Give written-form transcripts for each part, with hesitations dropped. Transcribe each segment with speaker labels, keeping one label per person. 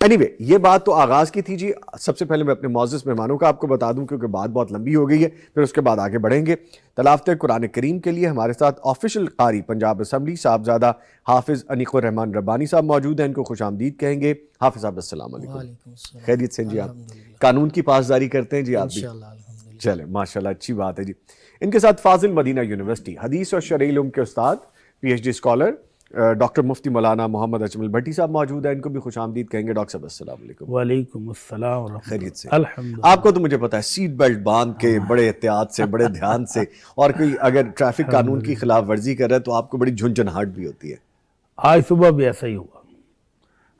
Speaker 1: Any way یہ بات تو آغاز کی تھی جی. سب سے پہلے میں اپنے معزز مہمانوں کا آپ کو بتا دوں کیونکہ بات بہت لمبی ہو گئی ہے, پھر اس کے بعد آگے بڑھیں گے. تلاوت قرآن کریم کے لیے ہمارے ساتھ آفیشل قاری پنجاب اسمبلی صاحبزادہ حافظ انیق الرحمان ربانی صاحب موجود ہیں, ان کو خوش آمدید کہیں گے. حافظ صاحب السلام علیکم. خیریت سے جی؟ آپ قانون کی پاسداری کرتے ہیں جی آپ بھی؟ چلیں ماشاءاللہ, اچھی بات ہے جی. ان کے ساتھ فاضل مدینہ یونیورسٹی حدیث اور شرعی علوم کے استاد P H D scholar doctor مفتی مولانا محمد اجمل بھٹی صاحب موجود ہیں, ان کو بھی خوش آمدید کہیں گے. ڈاکٹر صاحب السلام علیکم.
Speaker 2: وعلیکم السلام ورحمۃ اللہ.
Speaker 1: خیریت سے؟
Speaker 2: الحمدللہ.
Speaker 1: آپ کو تو مجھے پتا ہے سیٹ بیلٹ باندھ کے بڑے احتیاط سے بڑے دھیان سے, اور کوئی اگر ٹریفک قانون کی خلاف ورزی کر رہا ہے تو آپ کو بڑی جھنجھناہٹ بھی ہوتی ہے.
Speaker 2: آج صبح بھی ایسا ہی ہوا,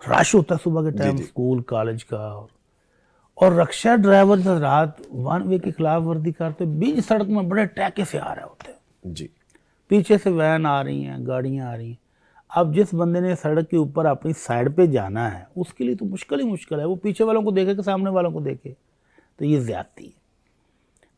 Speaker 2: رش ہوتا ہے صبح کے ٹائم اسکول کالج کا, اور رکشہ ڈرائیور جب رات ون وے کی خلاف ورزی کرتے بیچ سڑک میں بڑے ٹیکے سے آ رہے ہوتے ہیں
Speaker 1: جی.
Speaker 2: پیچھے سے وین آ رہی ہیں, گاڑیاں آ رہی ہیں. اب جس بندے نے سڑک کے اوپر اپنی سائڈ پہ جانا ہے اس کے لیے تو مشکل ہی مشکل ہے, وہ پیچھے والوں کو دیکھے کہ سامنے والوں کو دیکھے, تو یہ زیادتی ہے.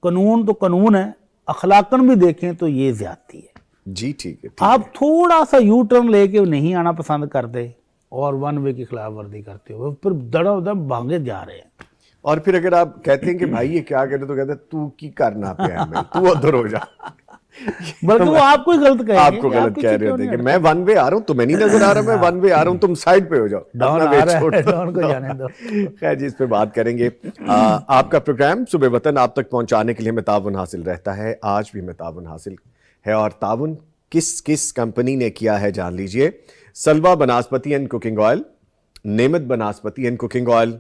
Speaker 2: قانون تو قانون ہے, اخلاقاً بھی دیکھیں تو یہ زیادتی ہے.
Speaker 1: جی ٹھیک ہے.
Speaker 2: آپ تھوڑا سا یو ٹرن لے کے نہیں آنا پسند کرتے اور ون وے کی خلاف ورزی کرتے ہو, پھر دڑا دڑ بھاگے جا رہے ہیں.
Speaker 1: اور پھر اگر آپ کہتے ہیں کہ بھائی یہ کیا کہتے تو کہتے ہیں تو کی کرنا پہ ہے, تو ادھر ہو جا.
Speaker 2: بلکہ وہ آپ کو ہی غلط کہیں گے,
Speaker 1: آپ کو غلط کہہ رہے ہوتے ہیں کہ میں ون وے آ رہا ہوں, تمہیں نہیں نظر آ رہا میں ون وے آ رہا ہوں, تم سائڈ پہ ہو جاؤ.
Speaker 2: ڈاؤن آ رہا ہے, ڈاؤن کو جانے دو.
Speaker 1: خیر جی, اس پہ بات کریں گے. آپ کا پروگرام صبح وطن آپ تک پہنچانے کے لیے ہمیں تعاون حاصل رہتا ہے. آج بھی ہمیں تعاون حاصل ہے, اور تعاون کس کمپنی نے کیا ہے جان لیجئے. سلوا banaspati and cooking oil, Naimat Banaspati and cooking oil,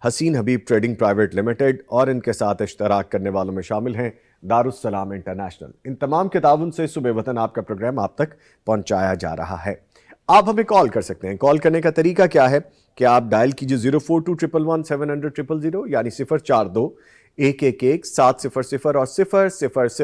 Speaker 1: Hussain Habib trading private limited, اور ان کے ساتھ اشتراک کرنے والوں میں شامل ہیں دارالسلام انٹرنیشنل. ان تمام کے تعاون سے صبح وطن آپ کا پروگرام آپ تک پہنچایا جا رہا ہے. آپ ہمیں کال کر سکتے ہیں. کال کرنے کا طریقہ کیا ہے کہ آپ ڈائل کیجئے 042111700 یعنی 042-111-700 اور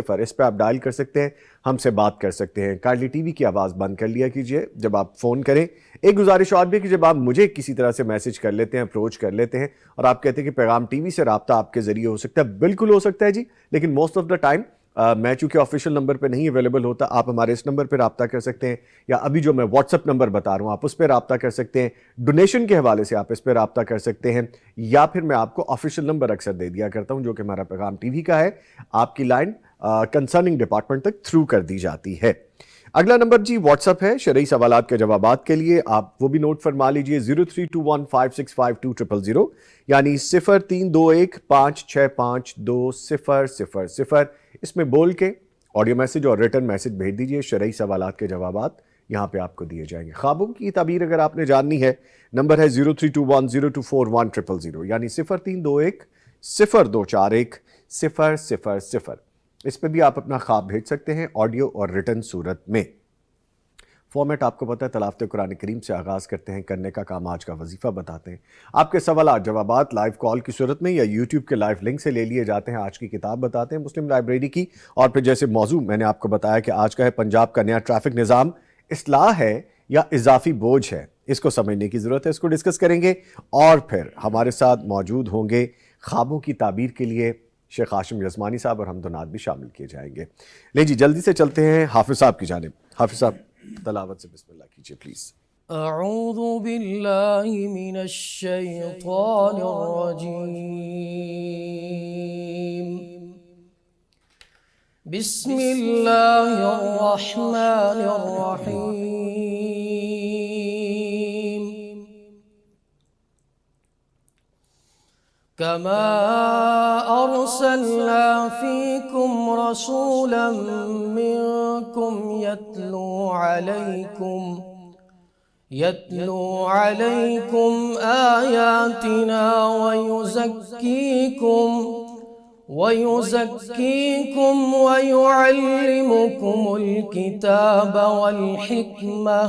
Speaker 1: 000. اس پہ آپ ڈائل کر سکتے ہیں, ہم سے بات کر سکتے ہیں. کائنڈلی ٹی وی کی آواز بند کر لیا کیجئے جب آپ فون کریں. ایک گزارش اور بھی کہ جب آپ مجھے کسی طرح سے میسج کر لیتے ہیں, اپروچ کر لیتے ہیں, اور آپ کہتے ہیں کہ پیغام ٹی وی سے رابطہ آپ کے ذریعے ہو سکتا ہے, بالکل ہو سکتا ہے جی, لیکن موسٹ آف دا ٹائم میں چونکہ آفیشیل نمبر پہ نہیں اویلیبل ہوتا, آپ ہمارے اس نمبر پہ رابطہ کر سکتے ہیں, یا ابھی جو میں واٹس ایپ نمبر بتا رہا ہوں آپ اس پہ رابطہ کر سکتے ہیں. ڈونیشن کے حوالے سے آپ اس پہ رابطہ کر سکتے ہیں, یا پھر میں آپ کو آفیشیل نمبر اکثر دے دیا کرتا ہوں جو کہ ہمارا پیغام ٹی وی کا ہے, آپ کی لائن کنسرننگ ڈپارٹمنٹ تک تھرو کر دی جاتی ہے. اگلا نمبر جی واٹس ایپ ہے شرعی سوالات کے جوابات کے لیے, آپ وہ بھی نوٹ فرما لیجئے 0321565200 یعنی 0321565200. اس میں بول کے آڈیو میسج اور ریٹن میسج بھیج دیجئے, شرعی سوالات کے جوابات یہاں پہ آپ کو دیے جائیں گے. خوابوں کی تعبیر اگر آپ نے جاننی ہے, نمبر ہے 0321024100 یعنی 0321024100. اس پہ بھی آپ اپنا خواب بھیج سکتے ہیں آڈیو اور ریٹن صورت میں. فارمیٹ آپ کو پتہ ہے, تلاوت قرآن کریم سے آغاز کرتے ہیں, کرنے کا کام آج کا وظیفہ بتاتے ہیں, آپ کے سوالات جوابات لائیو کال کی صورت میں یا یوٹیوب کے لائیو لنک سے لے لیے جاتے ہیں, آج کی کتاب بتاتے ہیں مسلم لائبریری کی, اور پھر جیسے موضوع میں نے آپ کو بتایا کہ آج کا ہے پنجاب کا نیا ٹریفک نظام اصلاح ہے یا اضافی بوجھ ہے, اس کو سمجھنے کی ضرورت ہے, اس کو ڈسکس کریں گے. اور پھر ہمارے ساتھ موجود ہوں گے خوابوں کی تعبیر کے لیے شیخ ہاشم یزمانی صاحب, اور حمد و نعت بھی شامل کیے جائیں گے. لیں جی جلدی سے چلتے ہیں حافظ صاحب کی جانب. حافظ صاحب تلاوت سے بسم اللہ کیجئے پلیز.
Speaker 3: اعوذ باللہ من الشیطان الرجیم, بسم اللہ الرحمن الرحیم. كما أرسلنا فيكم رسولا منكم يتلو عليكم آياتنا ويزكيكم ويعلمكم الكتاب والحكمة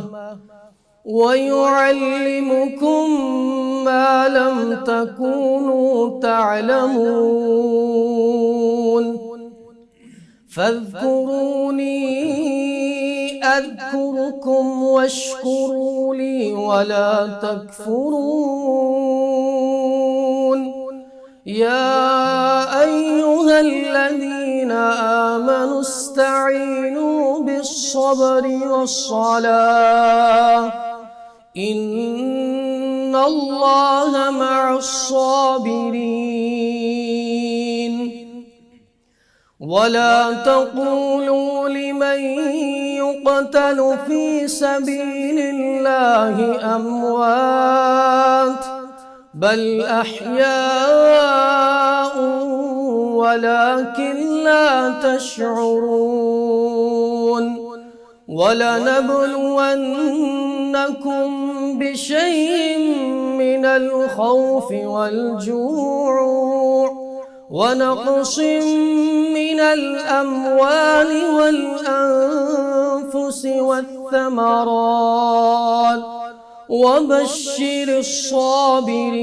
Speaker 3: ويعلمكم ما لم تكونوا تعلمون فاذكروني أذكركم واشكروا لي ولا تكفرون. يا أيها الذين آمنوا استعينوا بالصبر والصلاة إن إن الله مع الصابرين ولا تقولوا لمن يقتل في سبيل الله أموات بل أحياء ولكن لا تشعرون ولنبلونكم بشيء من الخوف والجوع ونقص من الأموال والأنفس والثمرات وبشر الصابرين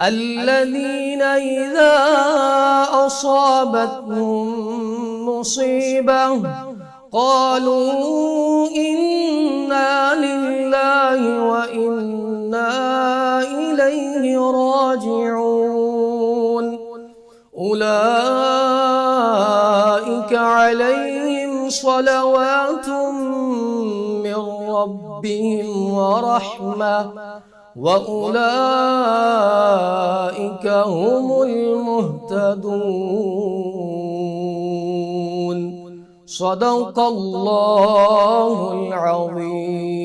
Speaker 3: الذين إذا أصابتهم مصيبة قالوا إنا لله وإنا إليه راجعون أولئك عليهم صلوات من ربهم ورحمة وأولئك هم المهتدون صدق الله العظيم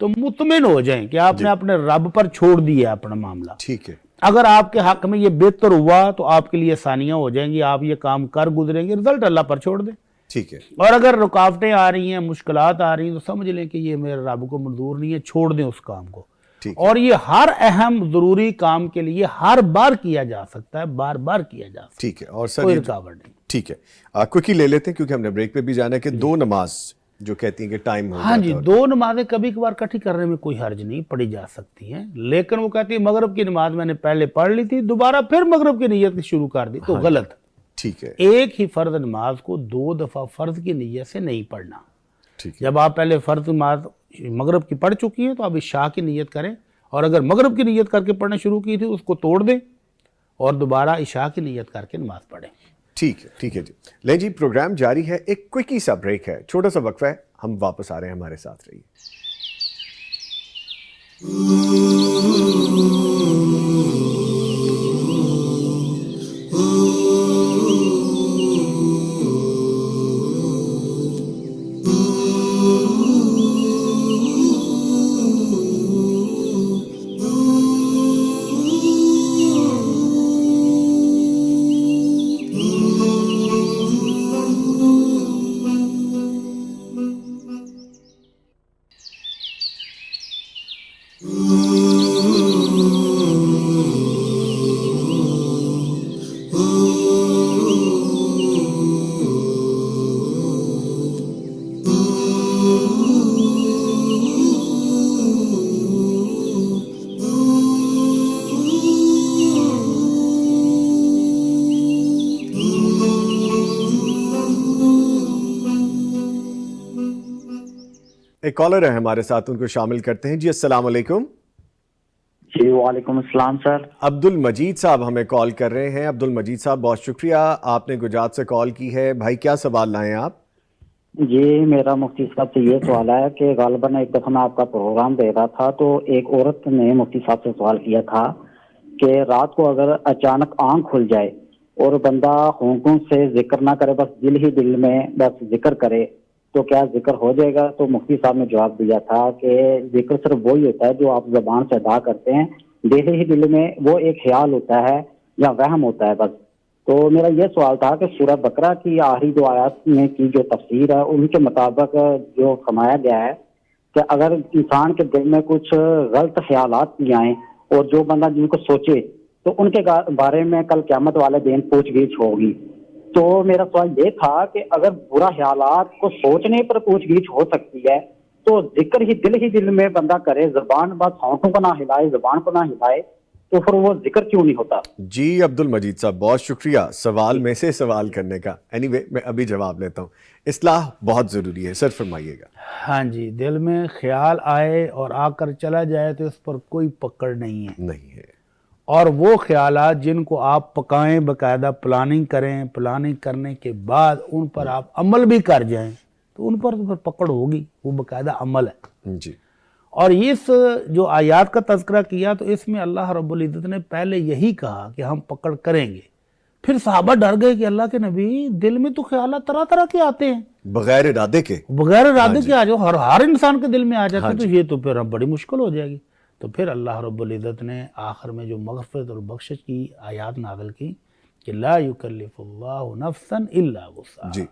Speaker 2: تو مطمئن ہو جائیں کہ آپ نے اپنے رب پر چھوڑ دیا اپنا معاملہ.
Speaker 1: ٹھیک ہے.
Speaker 2: اگر آپ کے حق میں یہ بہتر ہوا تو آپ کے لیے آسانیاں ہو جائیں گی, آپ یہ کام کر گزریں گے, رزلٹ اللہ پر چھوڑ دیں.
Speaker 1: ٹھیک ہے.
Speaker 2: اور اگر رکاوٹیں آ رہی ہیں, مشکلات آ رہی ہیں, تو سمجھ لیں کہ یہ میرے رب کو منظور نہیں ہے, چھوڑ دیں اس کام کو. اور یہ ہر اہم ضروری کام کے لیے ہر بار کیا جا سکتا ہے, بار بار کیا جا سکتا ہے.
Speaker 1: ٹھیک ہے. اور سر
Speaker 2: کوئی رکاوٹ نہیں.
Speaker 1: ٹھیک ہے, کوکی لے لیتے ہیں کیونکہ ہم نے بریک پہ بھی جانا ہے کہ 2 نماز جو کہتی ہیں کہ ٹائم ہو
Speaker 2: ہاں جی, 2 نمازیں کبھی کبھار اکٹھی کرنے میں کوئی حرج نہیں, پڑھی جا سکتی ہیں. لیکن وہ کہتی ہے مغرب کی نماز میں نے پہلے پڑھ لی تھی, دوبارہ پھر مغرب کی نیت شروع کر دی, تو غلط.
Speaker 1: ٹھیک ہے.
Speaker 2: ایک ہی فرض نماز کو 2 دفعہ فرض کی نیت سے نہیں پڑھنا.
Speaker 1: ٹھیک ہے.
Speaker 2: جب آپ پہلے فرض نماز مغرب کی پڑھ چکی ہیں تو آپ عشاء کی نیت کریں, اور اگر مغرب کی نیت کر کے پڑھنا شروع کی تھی اس کو توڑ دیں اور دوبارہ عشاء کی نیت کر کے نماز پڑھیں.
Speaker 1: ٹھیک ہے. ٹھیک ہے جی. لیں جی, پروگرام جاری ہے, ایک کوئکی سا بریک ہے, چھوٹا سا وقفہ ہے, ہم واپس آ رہے ہیں, ہمارے ساتھ رہیے. ایک کالر ہے ہمارے ساتھ, ان کو شامل کرتے ہیں. جی السلام علیکم.
Speaker 4: جی وعلیکم السلام سر.
Speaker 1: عبد المجید صاحب ہمیں کال کر رہے ہیں. عبد المجید صاحب بہت شکریہ, آپ نے گجرات سے کال کی ہے. بھائی کیا سوال لائیں آپ؟
Speaker 4: جی میرا مفتی صاحب سے یہ سوال ہے کہ غالباً ایک دفعہ میں آپ کا پروگرام دے رہا تھا تو ایک عورت نے مفتی صاحب سے سوال کیا تھا کہ رات کو اگر اچانک آنکھ کھل جائے اور بندہ ہونٹوں سے ذکر نہ کرے, بس دل ہی دل میں بس ذکر کرے, تو کیا ذکر ہو جائے گا؟ تو مفتی صاحب نے جواب دیا تھا کہ ذکر صرف وہی ہوتا ہے جو آپ زبان سے ادا کرتے ہیں, دل ہی دل میں وہ ایک خیال ہوتا ہے یا وہم ہوتا ہے بس. تو میرا یہ سوال تھا کہ سورہ بقرہ کی آخری 2 آیات میں کی جو تفسیر ہے ان کے مطابق جو فرمایا گیا ہے کہ اگر انسان کے دل میں کچھ غلط خیالات بھی آئیں اور جو بندہ جن کو سوچے تو ان کے بارے میں کل قیامت والے دن پوچھ گچھ ہوگی. تو میرا سوال یہ تھا کہ اگر برا خیالات کو سوچنے پر پوچھ گچھ ہو سکتی ہے تو ذکر ہی دل میں بندہ کرے, زبان بس ہونٹوں کو نہ ہلائے, زبان کو نہ ہلائے, تو پھر وہ ذکر کیوں نہیں ہوتا؟
Speaker 1: جی عبد المجید صاحب بہت شکریہ سوال میں سے سوال کرنے کا. اینی وے میں ابھی جواب لیتا ہوں. اصلاح بہت ضروری ہے, سر فرمائیے گا.
Speaker 2: ہاں جی, دل میں خیال آئے اور آ کر چلا جائے تو اس پر کوئی پکڑ نہیں ہے.
Speaker 1: نہیں ہے.
Speaker 2: اور وہ خیالات جن کو آپ پکائیں, باقاعدہ پلاننگ کریں, پلاننگ کرنے کے بعد ان پر آپ عمل بھی کر جائیں تو ان پر تو پھر پکڑ ہوگی, وہ باقاعدہ عمل ہے.
Speaker 1: جی.
Speaker 2: اور اس جو آیات کا تذکرہ کیا تو اس میں اللہ رب العزت نے پہلے یہی کہا کہ ہم پکڑ کریں گے. پھر صحابہ ڈر گئے کہ اللہ کے نبی دل میں تو خیالات طرح طرح کے آتے ہیں,
Speaker 1: بغیر ارادے کے,
Speaker 2: بغیر ارادے کے آ جاؤ, ہر انسان کے دل میں آ جاتے ہیں, تو یہ تو پھر بڑی مشکل ہو جائے گی. تو پھر اللہ رب العزت نے آخر میں جو مغفرت اور بخشش کی آیات نازل کی کہ لا یکلف اللہ نفسا الا وسعہا.
Speaker 1: جی.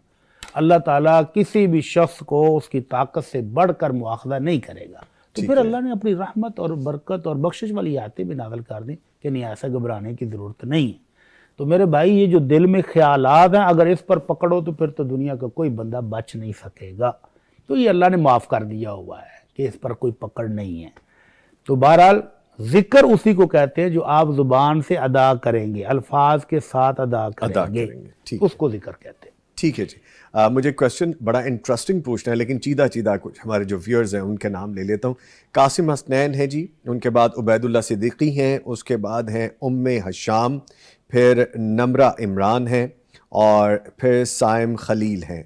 Speaker 2: اللہ تعالیٰ کسی بھی شخص کو اس کی طاقت سے بڑھ کر مواخذہ نہیں کرے گا. تو پھر اللہ نے اپنی رحمت اور برکت اور بخشش والی آیتیں بھی نازل کر دیں کہ نہیں, ایسا گھبرانے کی ضرورت نہیں ہے. تو میرے بھائی یہ جو دل میں خیالات ہیں اگر اس پر پکڑو تو پھر تو دنیا کا کوئی بندہ بچ نہیں سکے گا. تو یہ اللہ نے معاف کر دیا ہوا ہے کہ اس پر کوئی پکڑ نہیں ہے. تو بہرحال ذکر اسی کو کہتے ہیں جو آپ زبان سے ادا کریں گے, الفاظ کے ساتھ ادا کریں گے, اس کو ذکر کہتے ہیں.
Speaker 1: ٹھیک ہے جی. مجھے کوشچن بڑا انٹرسٹنگ پوچھنا ہے لیکن چیدہ کچھ ہمارے جو ویورز ہیں ان کے نام لے لیتا ہوں. قاسم حسنین ہے جی, ان کے بعد عبید اللہ صدیقی ہیں, اس کے بعد ہیں حشام, پھر نمرہ عمران ہیں, اور پھر سائمہ خلیل ہیں.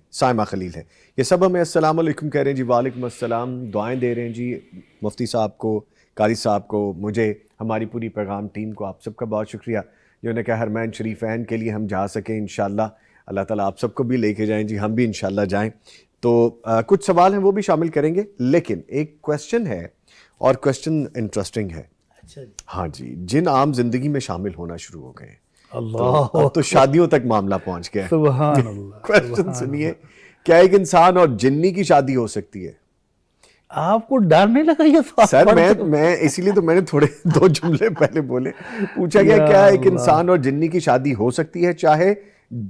Speaker 1: یہ سب ہمیں السلام علیکم کہہ رہے ہیں جی. وعلیکم السلام, دعائیں دے رہے ہیں جی مفتی صاحب کو, قاری صاحب کو, مجھے, ہماری پوری پیغام ٹیم کو. آپ سب کا بہت شکریہ جو نے کہا حرمین شریفین کے لیے ہم جا سکیں انشاءاللہ. اللہ تعالیٰ آپ سب کو بھی لے کے جائیں جی, ہم بھی انشاءاللہ جائیں. تو کچھ سوال ہیں وہ بھی شامل کریں گے، لیکن ایک کویسچن ہے اور کویسچن انٹرسٹنگ ہے.
Speaker 2: اچھا جی.
Speaker 1: ہاں جی، جن عام زندگی میں شامل ہونا شروع ہو گئے
Speaker 2: اللہ
Speaker 1: اب تو شادیوں تک معاملہ پہنچ گیا ہے.
Speaker 2: سبحان اللہ.
Speaker 1: کویسچن سنیے، کیا ایک انسان اور جنی کی شادی ہو سکتی ہے؟
Speaker 2: آپ کو ڈر نہیں لگا یہ سوال
Speaker 1: سر
Speaker 2: پڑھ کے؟
Speaker 1: میں اسی لیے تو میں نے تھوڑے 2 جملے پہلے بولے. پوچھا گیا کیا ایک انسان اور جنی کی شادی ہو سکتی ہے چاہے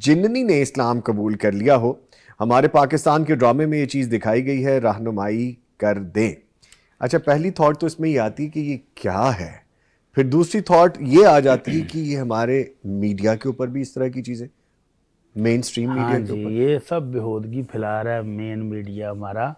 Speaker 1: جننی نے اسلام قبول کر لیا ہو؟ ہمارے پاکستان کے ڈرامے میں یہ چیز دکھائی گئی ہے، رہنمائی کر دیں. اچھا، پہلی تھاٹ تو اس میں یہ آتی کہ یہ کیا ہے، پھر دوسری تھاٹ یہ آ جاتی ہے کہ یہ ہمارے میڈیا کے اوپر بھی اس طرح کی چیزیں، مین سٹریم
Speaker 2: ہاں
Speaker 1: میڈیا کے
Speaker 2: جی،
Speaker 1: اوپر.
Speaker 2: یہ سب بےہودگی پھیلا رہا ہے مین میڈیا ہمارا.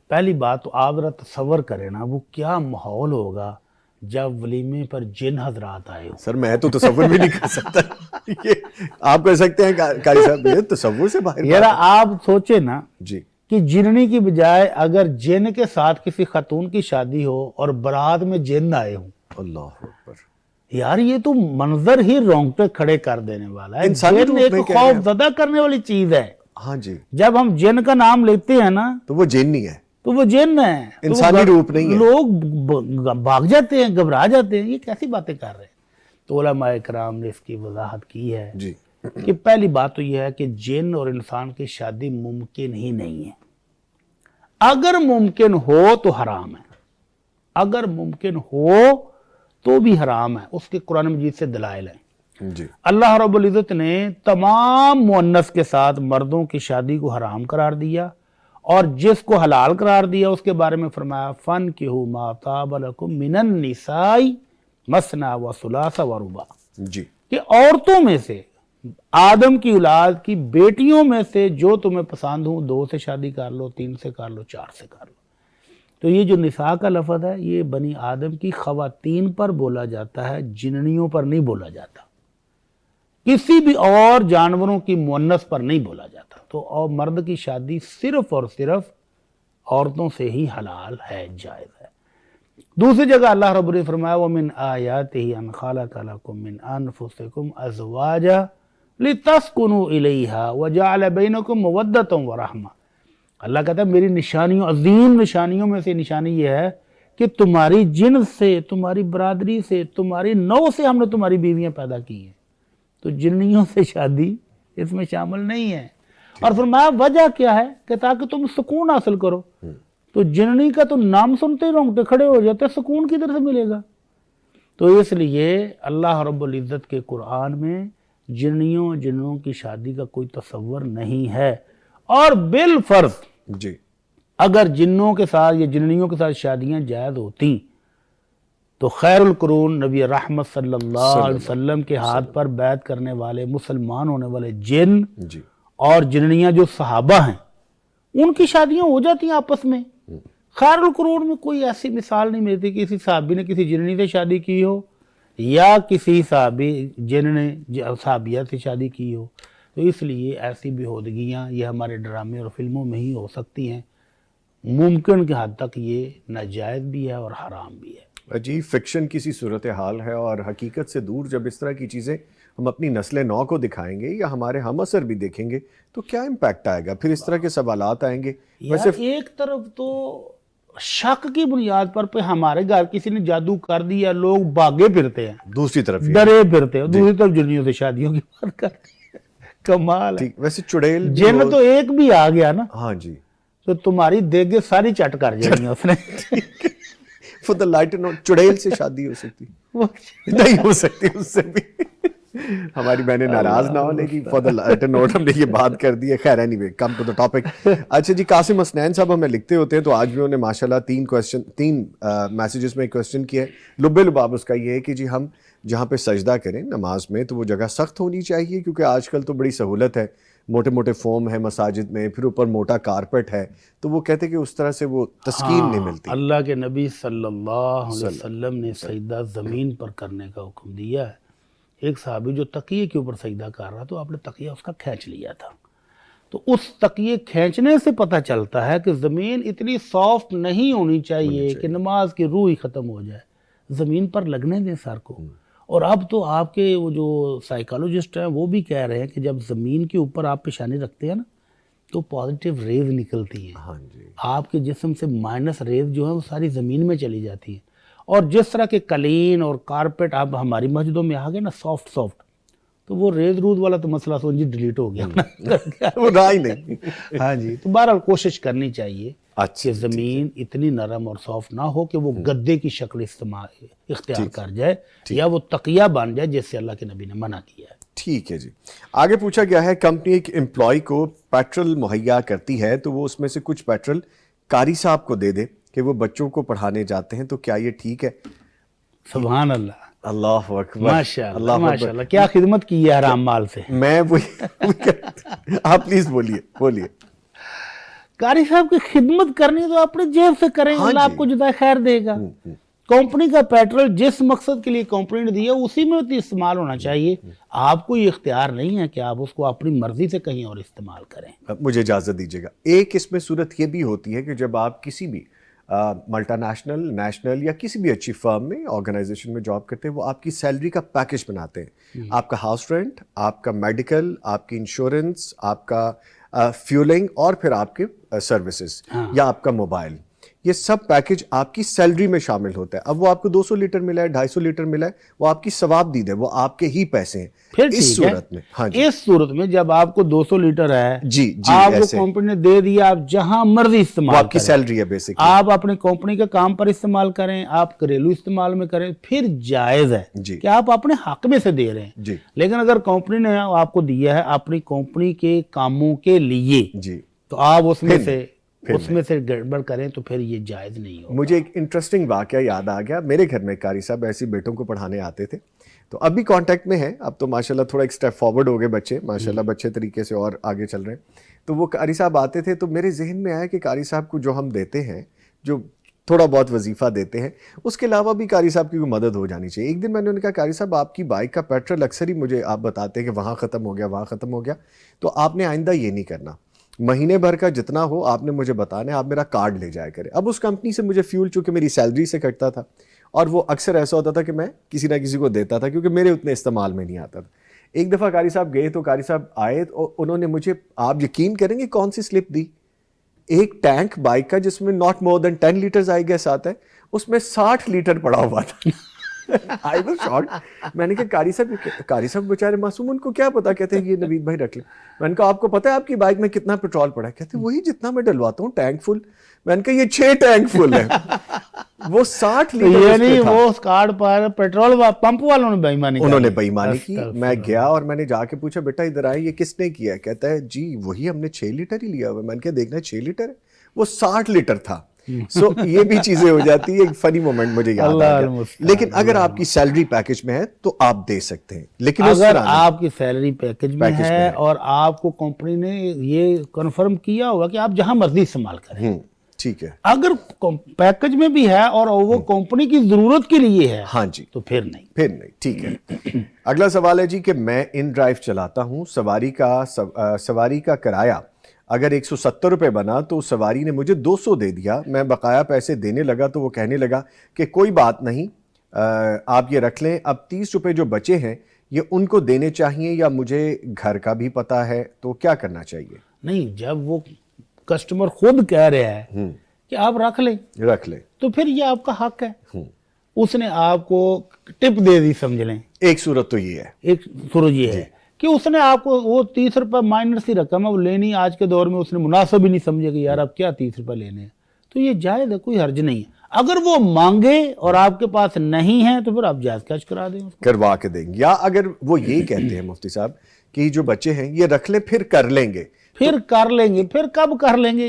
Speaker 2: پہلی بات تو آپ ذرا تصور کریں نا وہ کیا ماحول ہوگا جب ولیمے پر جن حضرات آئے ہو.
Speaker 1: سر میں تو تصور بھی نہیں کر سکتا. یہ آپ کر سکتے ہیں قاری صاحب، یہ تصور سے باہر
Speaker 2: یار آپ سوچے نا
Speaker 1: جی.
Speaker 2: کہ جننی کی بجائے اگر جن کے ساتھ کسی خاتون کی شادی ہو اور برات میں جن آئے ہوں،
Speaker 1: اللہ اکبر.
Speaker 2: یار یہ تو منظر ہی رونگٹے کھڑے کر دینے والا ہے.
Speaker 1: انسانی
Speaker 2: جن
Speaker 1: روپ
Speaker 2: ایک
Speaker 1: میں کہہ رہے ہیں
Speaker 2: خوف زدہ کرنے والی چیز ہے.
Speaker 1: ہاں جی،
Speaker 2: جب ہم جن کا نام لیتے ہیں نا
Speaker 1: تو وہ جن نہیں ہے،
Speaker 2: تو وہ جن ہے، تو وہ
Speaker 1: انسانی روپ نہیں ہے.
Speaker 2: لوگ بھاگ جاتے ہیں، گھبرا جاتے ہیں. یہ کیسی باتیں کر رہے ہیں؟ تو علماء کرام نے اس کی وضاحت کی ہے
Speaker 1: جی.
Speaker 2: کہ پہلی بات تو یہ ہے کہ جن اور انسان کی شادی ممکن ہی نہیں ہے. اگر ممکن ہو تو حرام ہے، اگر ممکن ہو تو بھی حرام ہے. اس کے قرآن مجید سے دلائل ہیں.
Speaker 1: جی.
Speaker 2: اللہ رب العزت نے تمام مؤنث کے ساتھ مردوں کی شادی کو حرام قرار دیا اور جس کو حلال قرار دیا اس کے بارے میں فرمایا فَانْكِحُوا مَا طَابَ لَكُم مِّنَ النِّسَاءِ مَثْنَىٰ وَثُلَاثَ وَرُبَاعَ،
Speaker 1: جی.
Speaker 2: کہ عورتوں میں سے، آدم کی اولاد کی بیٹیوں میں سے جو تمہیں پسند ہوں 2 سے شادی کر لو، 3 سے کر لو، 4 سے کر لو. تو یہ جو نساء کا لفظ ہے یہ بنی آدم کی خواتین پر بولا جاتا ہے، جننیوں پر نہیں بولا جاتا، کسی بھی اور جانوروں کی مؤنث پر نہیں بولا جاتا. تو اور مرد کی شادی صرف اور صرف عورتوں سے ہی حلال ہے، جائز ہے. دوسری جگہ اللہ رب العزت فرمایا وَمِنْ آيَاتِهِ أَنْ خَلَقَ لَكُم مِّنْ أَنفُسِكُمْ أَزْوَاجًا لِتَسْكُنُوا إِلَيْهَا وَجَعَلَ بَيْنَكُم مَّوَدَّةً وَرَحْمَةً. اللہ کہتا ہے میری نشانیوں، عظیم نشانیوں میں سے نشانی یہ ہے کہ تمہاری جنس سے، تمہاری برادری سے، تمہاری نوع سے ہم نے تمہاری بیویاں پیدا کی ہیں. تو جنیوں سے شادی اس میں شامل نہیں ہے. اور فرمایا وجہ کیا ہے کہ تاکہ تم سکون حاصل کرو. تو جننی کا تو نام سنتے ہی رونگٹے کھڑے ہو جاتے، سکون کدھر سے ملے گا؟ تو اس لیے اللہ رب العزت کے قرآن میں جنیوں جنوں کی شادی کا کوئی تصور نہیں ہے. اور بالفرض
Speaker 1: جی.
Speaker 2: اگر جنوں کے ساتھ یا جننیوں کے ساتھ شادیاں جائز ہوتی تو خیر القرون نبی رحمت صلی اللہ علیہ وسلم کے ہاتھ پر بیعت کرنے والے مسلمان ہونے والے جن
Speaker 1: جی.
Speaker 2: اور جننیاں جو صحابہ ہیں ان کی شادیاں ہو جاتی ہیں آپس میں. خیر القرون میں کوئی ایسی مثال نہیں ملتی کہ کسی صحابی نے کسی جننی سے شادی کی ہو یا کسی صحابی جن نے صحابیہ سے شادی کی ہو. تو اس لیے ایسی بےہودگیاں یہ ہمارے ڈرامے اور فلموں میں ہی ہو سکتی ہیں. ممکن کے حد تک یہ ناجائز بھی ہے اور حرام بھی ہے.
Speaker 1: عجیب فکشن کسی صورتحال ہے، اور حقیقت سے دور جب اس طرح کی چیزیں ہم اپنی نسل نو کو دکھائیں گے یا ہمارے ہم اثر بھی دیکھیں گے تو کیا امپیکٹ آئے گا؟ پھر اس طرح کے سوالات آئیں گے.
Speaker 2: یار ایک طرف تو شک کی بنیاد پر پہ ہمارے گھر کسی نے جادو کر دیا، لوگ بھاگے پھرتے ہیں،
Speaker 1: دوسری طرف
Speaker 2: ڈرے پھرتے ہیں، دوسری طرف جنیوں سے شادیوں کی بات کرتے ہیں. کمال ہے.
Speaker 1: ویسے چڑیل
Speaker 2: جن تو ایک بھی آ گیا نا
Speaker 1: ہاں جی،
Speaker 2: تو تمہاری دیگیں ساری چٹ کر جائیں گی اس نے.
Speaker 1: فور دا لائٹ نوٹ چڑیل سے شادی ہو سکتی نہیں ہو سکتی، اس سے بھی ہماری بہنیں ناراض نہ ہونے کی. فور دا لائٹ نوٹ ہم نے یہ بات کر دی ہے. خیر anyway come to the topic. اچھا جی، قاسم حسنین صاحب ہمیں لکھتے ہوتے ہیں تو آج بھی انہوں نے ماشاءاللہ 3 میسیجز میں ایک کویسچن کیا ہے. لب لباب اس کا یہ ہے کہ جی ہم جہاں پہ سجدہ کریں نماز میں تو وہ جگہ سخت ہونی چاہیے، کیونکہ آج کل تو بڑی سہولت ہے، موٹے موٹے فوم ہے مساجد میں، پھر اوپر موٹا کارپٹ ہے، تو وہ کہتے ہیں کہ اس طرح سے وہ تسکین نہیں ملتی.
Speaker 2: اللہ کے نبی صلی اللہ علیہ وسلم نے سجدہ زمین پر کرنے کا حکم دیا ہے. ایک صحابی جو تکیے کے اوپر سجدہ کر رہا تو آپ نے تکیہ اس کا کھینچ لیا تھا. تو اس تکیے کھینچنے سے پتہ چلتا ہے کہ زمین اتنی سافٹ نہیں ہونی چاہیے کہ نماز کی روح ہی ختم ہو جائے. زمین پر لگنے دیں سر کو. اور اب تو آپ کے وہ جو سائیکالوجسٹ ہیں وہ بھی کہہ رہے ہیں کہ جب زمین کے اوپر آپ پیشانی رکھتے ہیں نا تو پازیٹیو ریز نکلتی ہیں.
Speaker 1: ہاں جی.
Speaker 2: آپ کے جسم سے مائنس ریز جو ہیں وہ ساری زمین میں چلی جاتی ہیں. اور جس طرح کے قالین اور کارپیٹ اب ہماری مسجدوں میں آ گئے نا سافٹ تو وہ ریز رود والا تو مسئلہ سمجھیے ڈیلیٹ ہو گیا.
Speaker 1: وہ رہا ہی نہیں.
Speaker 2: ہاں جی. تو بہرحال کوشش کرنی چاہیے
Speaker 1: اچھا
Speaker 2: کہ زمین اتنی نرم اور سافٹ نہ ہو کہ وہ گدے کی شکل اختیار کر جائے یا وہ تقیہ بن جائے جس سے اللہ کے نبی نے منع کیا ہے.
Speaker 1: ٹھیک ہے جی. آگے پوچھا گیا ہے کمپنی ایک امپلائی کو پیٹرول مہیا کرتی ہے تو وہ اس میں سے کچھ پیٹرول قاری صاحب کو دے دے کہ وہ بچوں کو پڑھانے جاتے ہیں، تو کیا یہ ٹھیک ہے؟
Speaker 2: سبحان اللہ.
Speaker 1: اللہ اکبر.
Speaker 2: ماشاء اللہ ماشاء اللہ. کیا خدمت کی ہے حرام مال سے.
Speaker 1: میں آپ پلیز بولیے.
Speaker 2: قاری صاحب کی خدمت کرنی تو اپنے جیب سے کریں، اللہ آپ کو جزائے خیر دے گا. کمپنی کا پیٹرول جس مقصد کے لیے کمپنی نے دیا اسی میں استعمال ہونا چاہیے. آپ کو یہ اختیار نہیں ہے کہ آپ اس کو اپنی مرضی سے کہیں اور استعمال کریں.
Speaker 1: مجھے اجازت دیجیے گا. ایک اس میں صورت یہ بھی ہوتی ہے کہ جب آپ کسی بھی ملٹا نیشنل، نیشنل یا کسی بھی اچھی فرم میں، آرگنائزیشن میں جاب کرتے ہیں، وہ آپ کی سیلری کا پیکج بناتے ہیں. آپ کا ہاؤس رینٹ، آپ کا میڈیکل، آپ کی انشورنس، آپ کا فیولنگ اور پھر آپ کے سروسز یا آپ کا موبائل، یہ سب پیکج آپ کی سیلری میں شامل ہوتا ہے. اب وہ آپ کو 200 لیٹر ملا ہے، 250 لیٹر ملا ہے، وہ آپ کی ثواب دید ہے، وہ آپ کے ہی پیسے ہیں.
Speaker 2: پھر
Speaker 1: اس صورت میں ہاں جی،
Speaker 2: اس صورت میں جب آپ کو 200 لیٹر ہے
Speaker 1: جی
Speaker 2: آپ کو
Speaker 1: ایسے
Speaker 2: کمپنی نے دے دیا، آپ جہاں مرضی
Speaker 1: وہ
Speaker 2: استعمال
Speaker 1: آپ کی
Speaker 2: کریں.
Speaker 1: سیلری ہے بیسکلی.
Speaker 2: آپ اپنے کمپنی کے کام پر استعمال کریں، آپ گھریلو استعمال میں کریں، پھر جائز ہے
Speaker 1: جی
Speaker 2: کہ آپ اپنے حق میں سے دے رہے ہیں.
Speaker 1: جی
Speaker 2: لیکن اگر کمپنی نے آپ کو دیا ہے اپنی کمپنی کے کاموں کے لیے
Speaker 1: جی،
Speaker 2: تو آپ اس میں سے گڑبڑ کریں تو پھر یہ جائز نہیں ہوگا.
Speaker 1: مجھے ایک انٹرسٹنگ واقعہ یاد آ گیا. میرے گھر میں قاری صاحب ایسے بیٹوں کو پڑھانے آتے تھے، تو اب بھی کانٹیکٹ میں ہیں. اب تو ماشاءاللہ تھوڑا ایک سٹیپ فارورڈ ہو گئے بچے، ماشاءاللہ اچھے طریقے سے اور آگے چل رہے ہیں. تو وہ قاری صاحب آتے تھے تو میرے ذہن میں آیا کہ قاری صاحب کو جو ہم دیتے ہیں، جو تھوڑا بہت وظیفہ دیتے ہیں، اس کے علاوہ بھی قاری صاحب کی کوئی مدد ہو جانی چاہیے. ایک دن میں نے انہیں کہا قاری صاحب آپ کی بائک کا پیٹرول اکثر ہی مجھے آپ بتاتے ہیں کہ وہاں ختم ہو گیا، وہاں ختم ہو گیا، تو آپ نے آئندہ یہ نہیں کرنا، مہینے بھر کا جتنا ہو آپ نے مجھے بتانا ہے، آپ میرا کارڈ لے جایا کریں. اب اس کمپنی سے مجھے فیول چونکہ میری سیلری سے کٹتا تھا، اور وہ اکثر ایسا ہوتا تھا کہ میں کسی نہ کسی کو دیتا تھا کیونکہ میرے اتنے استعمال میں نہیں آتا تھا. ایک دفعہ قاری صاحب گئے تو قاری صاحب آئے اور انہوں نے مجھے، آپ یقین کریں گے کون سی سلپ دی؟ ایک ٹینک بائک کا جس میں not more than 10 litres I guess آتا ہے، اس میں 60 لیٹر پڑا ہوا تھا. I was shocked. میں نے کہا قاری صاحب بیچارے معصوم، ان کو کیا پتا. کہتے ہیں یہ نوید بھائی رکھ لیں. میں نے کہا آپ کو پتا ہے آپ کی بائک میں کتنا پیٹرول پڑا ہے؟ کہتے ہیں وہی جتنا میں ڈلواتا ہوں، ٹینک فل. میں نے کہا یہ 6 ٹینک فل ہے. وہ 60 لیٹر
Speaker 2: یعنی وہ کارڈ پر پیٹرول پمپ والوں نے بے ایمانی کی.
Speaker 1: انہوں نے بے ایمانی کی. میں گیا اور میں نے جا کے پوچھا بیٹا ادھر آئے، یہ کس نے کیا ہے؟ کہتا ہے جی وہی ہم نے 6 لیٹر ہی لیا ہوا ہے. میں نے کہا دیکھنا 6 لیٹر ہے، وہ 60 لیٹر تھا. سو یہ بھی چیزیں ہو جاتی ہے. ایک فنی مومنٹ مجھے یاد آ گیا. لیکن اگر آپ کی سیلری پیکج میں ہے تو آپ دے سکتے ہیں. لیکن
Speaker 2: اگر آپ کی سیلری پیکج میں ہے اور آپ کو کمپنی نے یہ کنفرم کیا ہوگا کہ آپ جہاں مرضی استعمال کریں،
Speaker 1: ٹھیک ہے.
Speaker 2: اگر پیکج میں بھی ہے اور وہ کمپنی کی ضرورت کے لیے ہے
Speaker 1: ہاں جی
Speaker 2: تو پھر نہیں.
Speaker 1: ٹھیک ہے. اگلا سوال ہے جی کہ میں ان ڈرائیو چلاتا ہوں، سواری کا کرایہ اگر 170 روپے بنا تو سواری نے مجھے 200 دے دیا. میں بقایا پیسے دینے لگا تو وہ کہنے لگا کہ کوئی بات نہیں، آپ یہ رکھ لیں. اب 30 روپے جو بچے ہیں یہ ان کو دینے چاہیے یا مجھے گھر کا بھی پتہ ہے، تو کیا کرنا چاہیے؟
Speaker 2: نہیں، جب وہ کسٹمر خود کہہ رہا ہے کہ آپ رکھ لیں تو پھر یہ آپ کا حق ہے. اس نے آپ کو ٹپ دے دی سمجھ لیں.
Speaker 1: ایک صورت تو یہ ہے،
Speaker 2: ایک صورت یہ ہے کہ اس نے آپ کو وہ 30 روپے مائنر سی رقم ہے وہ لینی، آج کے دور میں اس نے مناسب ہی نہیں سمجھے کہ یار اب کیا 30 روپے لینے ہیں، تو یہ جائز ہے، کوئی حرج نہیں ہے. اگر وہ مانگے اور آپ کے پاس نہیں ہے تو پھر آپ جائز کیش کرا دیں،
Speaker 1: کروا کے دیں گے. یا اگر وہ یہی کہتے ہیں مفتی صاحب کہ جو بچے ہیں یہ رکھ لیں پھر کر لیں گے،
Speaker 2: پھر کب کر لیں گے،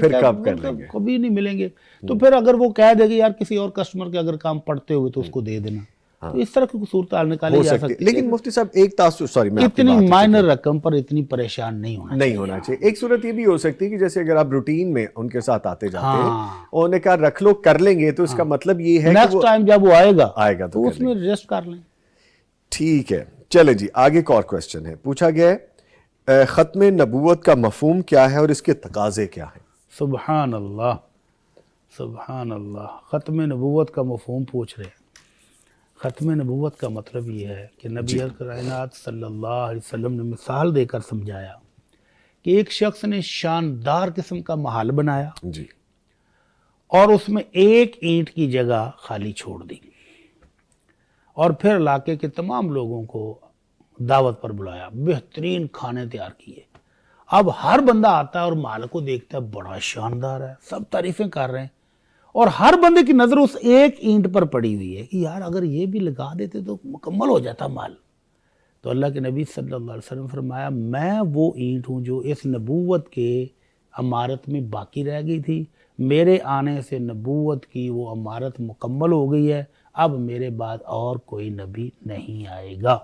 Speaker 2: کبھی نہیں ملیں گے. تو پھر اگر وہ کہہ دے گا یار کسی اور کسٹمر کے اگر کام پڑتے ہوئے تو اس کو دے دینا، تو اس طرح کی صورتحال نکالی جا سکتی ہے.
Speaker 1: لیکن مفتی صاحب ایک تاثر، سوری میں
Speaker 2: اتنی مائنر رقم پر اتنی پریشان نہیں
Speaker 1: ہونا چاہیے. ایک صورت یہ بھی ہو سکتی ہے کہ جیسے اگر آپ روٹین میں ان کے ساتھ آتے جاتے ہیں اور انہوں نے کہا رکھ لو کر لیں گے، تو اس کا مطلب یہ ہے
Speaker 2: نیکسٹ ٹائم جب وہ آئے گا
Speaker 1: تو
Speaker 2: اس میں ایڈجسٹ کر لیں.
Speaker 1: ٹھیک ہے. چلیں جی آگے ایک اور کویسچن ہے. پوچھا گیا ہے ختم نبوت کا مفہوم کیا ہے اور اس کے تقاضے کیا ہیں؟
Speaker 2: سبحان اللہ سبحان اللہ. ختم نبوت کا مفہوم پوچھ رہے ہیں. ختم نبوت کا مطلب یہ ہے کہ نبی کائنات صلی اللہ علیہ وسلم نے مثال دے کر سمجھایا کہ ایک شخص نے شاندار قسم کا محل بنایا
Speaker 1: جی
Speaker 2: اور اس میں ایک اینٹ کی جگہ خالی چھوڑ دی اور پھر علاقے کے تمام لوگوں کو دعوت پر بلایا، بہترین کھانے تیار کیے۔ اب ہر بندہ آتا ہے اور محل کو دیکھتا ہے، بڑا شاندار ہے، سب تعریفیں کر رہے ہیں، اور ہر بندے کی نظر اس ایک اینٹ پر پڑی ہوئی ہے کہ یار اگر یہ بھی لگا دیتے تو مکمل ہو جاتا محل۔ تو اللہ کے نبی صلی اللہ علیہ وسلم فرمایا میں وہ اینٹ ہوں جو اس نبوت کے عمارت میں باقی رہ گئی تھی، میرے آنے سے نبوت کی وہ عمارت مکمل ہو گئی ہے، اب میرے بعد اور کوئی نبی نہیں آئے گا۔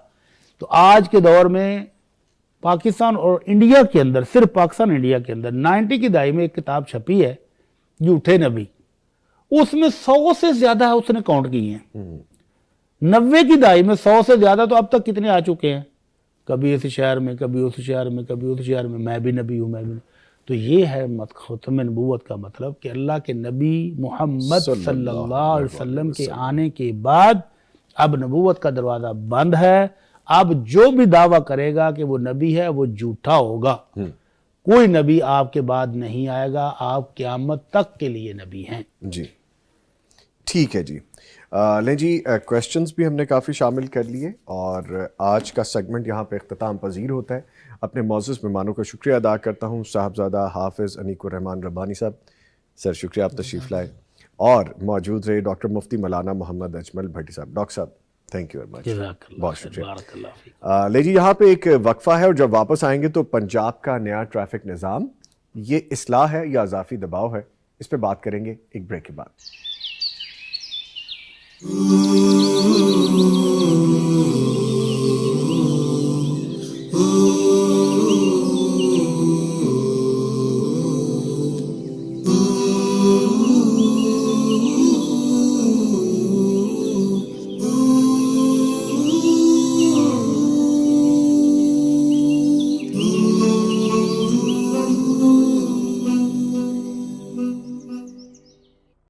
Speaker 2: تو آج کے دور میں پاکستان اور انڈیا کے اندر، صرف پاکستان انڈیا کے اندر 90 کی دہائی میں ایک کتاب چھپی ہے جھوٹے نبی، اس میں 100 سے زیادہ اس نے کاؤنٹ کی ہیں۔ 90 کی دہائی میں 100 سے زیادہ، تو اب تک کتنے آ چکے ہیں، کبھی اس شہر میں، کبھی اس شہر میں، کبھی اس شہر میں بھی نبی ہوں، میں بھی۔ تو یہ ہے ختم نبوت کا مطلب کہ اللہ کے نبی محمد صلی اللہ علیہ وسلم کے آنے کے بعد اب نبوت کا دروازہ بند ہے۔ اب جو بھی دعویٰ کرے گا کہ وہ نبی ہے وہ جھوٹا ہوگا۔ کوئی نبی آپ کے بعد نہیں آئے گا، آپ قیامت تک کے لیے نبی ہیں۔
Speaker 1: جی ٹھیک ہے جی، لیں جی کویسچنز بھی ہم نے کافی شامل کر لیے اور آج کا سیگمنٹ یہاں پہ اختتام پذیر ہوتا ہے۔ اپنے معزز مہمانوں کا شکریہ ادا کرتا ہوں، صاحبزادہ حافظ انیک الرحمان ربانی صاحب، سر شکریہ آپ تشریف لائے، اور موجود رہے ڈاکٹر مفتی مولانا محمد اجمل بھٹی صاحب۔ ڈاکٹر صاحب تھینک یو ویری مچ،
Speaker 2: جزاک اللہ
Speaker 1: بہت
Speaker 2: خیر،
Speaker 1: شکریہ۔
Speaker 2: بارک اللہ فیک۔
Speaker 1: لے جی یہاں پہ ایک وقفہ ہے، اور جب واپس آئیں گے تو پنجاب کا نیا ٹریفک نظام یہ اصلاح ہے یا اضافی دباؤ ہے، اس پہ بات کریں گے ایک بریک کے بعد۔